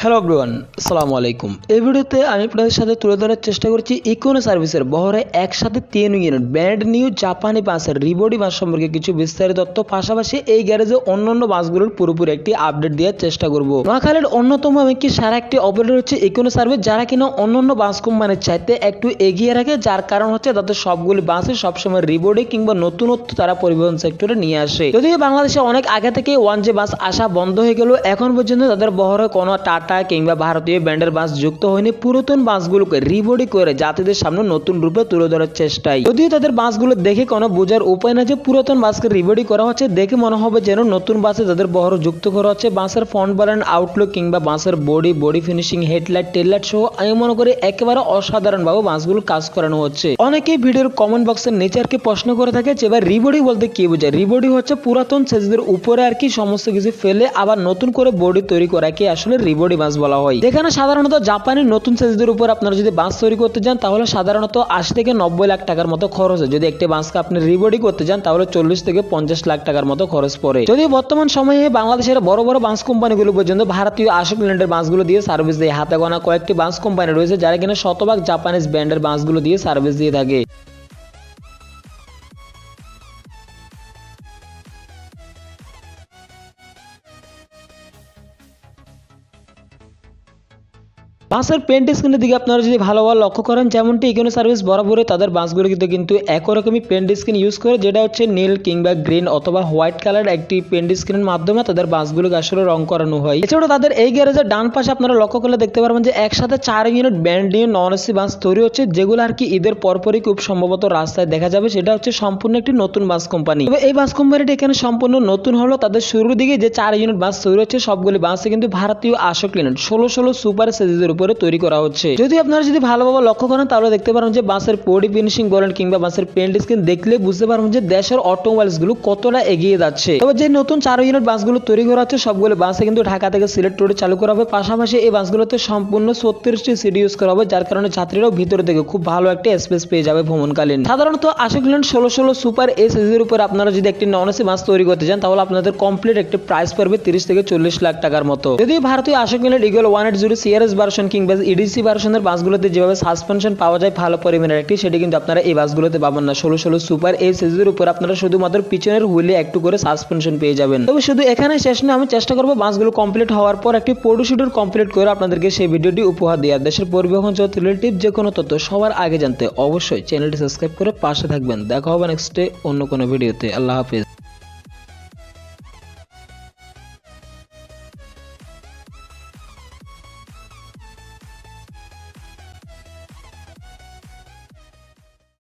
Hello everyone, আসসালামু আলাইকুম। এই ভিডিওতে আমি আপনাদের সাথে তুলে ধরার চেষ্টা করছি ইকোনো সার্ভিসের বহরে একসাথে 3 ইউনিট ব্র্যান্ড নিউ জাপানি বাসের রিবডি বাস সম্পর্কে কিছু বিস্তারিত তথ্য, পাশাপাশি এই গ্যারেজে অন্যান্য বাসগুলোর পুরোপুরি একটি আপডেট দেওয়ার চেষ্টা করব। নোয়াখালীর অন্যতম কি সারা একটি অপারেটর হচ্ছে ইকোনো সার্ভিস, যারা কিনা অন্যান্য বাস কোম্পানির চাইতে একটু এগিয়ে রাখে, যার কারণ হচ্ছে তাদের সবগুলি বাসে সবসময় রিবডি কিংবা নতুনত্ব তারা পরিবহন সেক্টরে নিয়ে আসে। যদিও বাংলাদেশে অনেক আগে থেকে ওয়ান জে বাস আসা বন্ধ হয়ে গেল, এখন পর্যন্ত তাদের বহরে কোনো টাটা কিংবা ভারতীয় ব্র্যান্ডের বাস যুক্ত হয়নি। পুরাতন বাসগুলোকে রিবডি করে যাত্রীদের সামনে নতুন রূপে তুলে ধরার চেষ্টায়। যদিও তাদের বাসগুলো দেখে কোনো বোঝার উপায় না যে পুরাতন বাসকে রিবডি করা হচ্ছে, দেখে মনে হবে যেন নতুন বাসে তাদের বহর যুক্ত করা হচ্ছে। বাসের ফ্রন্ট বারান্ড আউটলুক কিংবা বাসের বডি ফিনিশিং, হেডলাইট, টেললাইট সহ আমি মনে করি একেবারে অসাধারণভাবে বাসগুলো কাজ করানো হচ্ছে। অনেকেই ভিডিওর কমেন্ট বক্সের নিচে আর কি প্রশ্ন করে থাকে যে এবার রিবডি বলতে কি বোঝায়। রিবডি হচ্ছে পুরাতন সেজদের উপরে আর কি সমস্ত কিছু ফেলে আবার নতুন করে বডি তৈরি করাকে আসলে রিবডি বাস বলা হয়। যেখানে সাধারণত জাপানি নতুন সেজদের উপর আপনারা যদি বাস তৈরি করতে যান তাহলে সাধারণত 80 থেকে 90 লাখ টাকার মতো খরচ হয়। যদি একটি বাসকে আপনি রিবডি করতে যান তাহলে 40 থেকে 50 লাখ টাকার মতো খরচ পড়ে। যদিও বর্তমান সময়ে বাংলাদেশের বড় বড় বাস কোম্পানিগুলো পর্যন্ত ভারতীয় আশোক লেল্যান্ডের বাসগুলো দিয়ে সার্ভিস দেয়। হাতে গোনা কয়েকটি বাস কোম্পানি রয়েছে যারা কিনা শতভাগ জাপানিজ ব্র্যান্ডের বাসগুলো দিয়ে সার্ভিস দিয়ে থাকে। বাসের পেন্ট স্ক্রিনের দিকে আপনারা যদি ভালোভাবে লক্ষ্য করেন, যেমনটি ইকোনো সার্ভিস বরাবরই তাদের বাসগুলোতে কিন্তু একই রকমই পেন্ট স্ক্রিন ইউজ করে, যেটা হচ্ছে নীল কিংবা গ্রিন অথবা হোয়াইট কালার একটি পেন্ট স্ক্রিনের মাধ্যমে তাদের বাসগুলোকে আসলে রং করানো হয়। এছাড়াও তাদের এই গ্যারেজের ডান পাশে আপনারা লক্ষ্য করলে দেখতে পারবেন যে একসাথে 4 unit brand new non AC bus তৈরি হচ্ছে, যেগুলো আর কি ঈদের পরপরই খুব সম্ভবত রাস্তায় দেখা যাবে। সেটা হচ্ছে সম্পূর্ণ একটি নতুন বাস কোম্পানি। তবে এই বাস কোম্পানিটি এখানে সম্পূর্ণ নতুন হলো। তাদের শুরুর দিকে যে 4 ইউনিট বাস তৈরি হচ্ছে সবগুলি বাসে কিন্তু ভারতীয় আশোক লেল্যান্ড 16 সুপার সেজের উপরে তৈরি করা হচ্ছে। যদি আপনারা যদি ভালোভাবে লক্ষ্য করেন তাহলে দেখতে পারেন যে বাসের বডি ফিনিশিং বলেন কিংবা বাসের পেন্ট স্ক্রিন দেখলে বুঝতে পারবেন যে দেশের অটোমোবাইলস গুলো কতটা এগিয়ে যাচ্ছে। তবে যে নতুন 4 ইউনিট বাসগুলো তৈরি করা হচ্ছে সবগুলো বাসে কিন্তু ঢাকা থেকে সিলেট রোডে চালু করা হবে। পাশাপাশি এই বাসগুলোতে সম্পূর্ণ 36টি সিট ইউজ করা হবে, যার কারণে যাত্রীরাও ভিতর থেকে খুব ভালো একটা স্পেস পেয়ে যাবে ভ্রমণকালীন। সাধারণত আশোক লেল্যান্ড 16 সুপার এই সিরিজের উপর আপনারা যদি একটি নন এসি বাস তৈরি করতে চান তাহলে আপনাদের কমপ্লিট একটি প্রাইস পড়বে 30 থেকে 40 লাখ টাকার মতো। যদি ভারতীয় Ashok Leyland Eagle 180 CRS version কিংবা ইডিসি ভার্সনের বাসগুলোতে যেভাবে সাসপেনশন পাওয়া যায় ভালো পরিমাণের একটি, সেটি কিন্তু আপনারা এই বাসগুলোতে পাবেন না। 16 সুপার এই সিরিজের উপর আপনারা শুধুমাত্র পিছনের হুইলে একটু করে সাসপেনশন পেয়ে যাবেন। তবে শুধু এখানে শেষ নয়, আমি চেষ্টা করবো বাসগুলো কমপ্লিট হওয়ার পর একটি ফটোশুট কমপ্লিট করে আপনাদেরকে সেই ভিডিওটি উপহার দেওয়ার। দেশের পরিবহন জগৎ রিলেটিভ যে কোনো তথ্য সবার আগে জানতে অবশ্যই চ্যানেলটি সাবস্ক্রাইব করে পাশে থাকবেন। দেখা হবে নেক্সট ডে অন্য কোনো ভিডিওতে। আল্লাহ হাফিজ।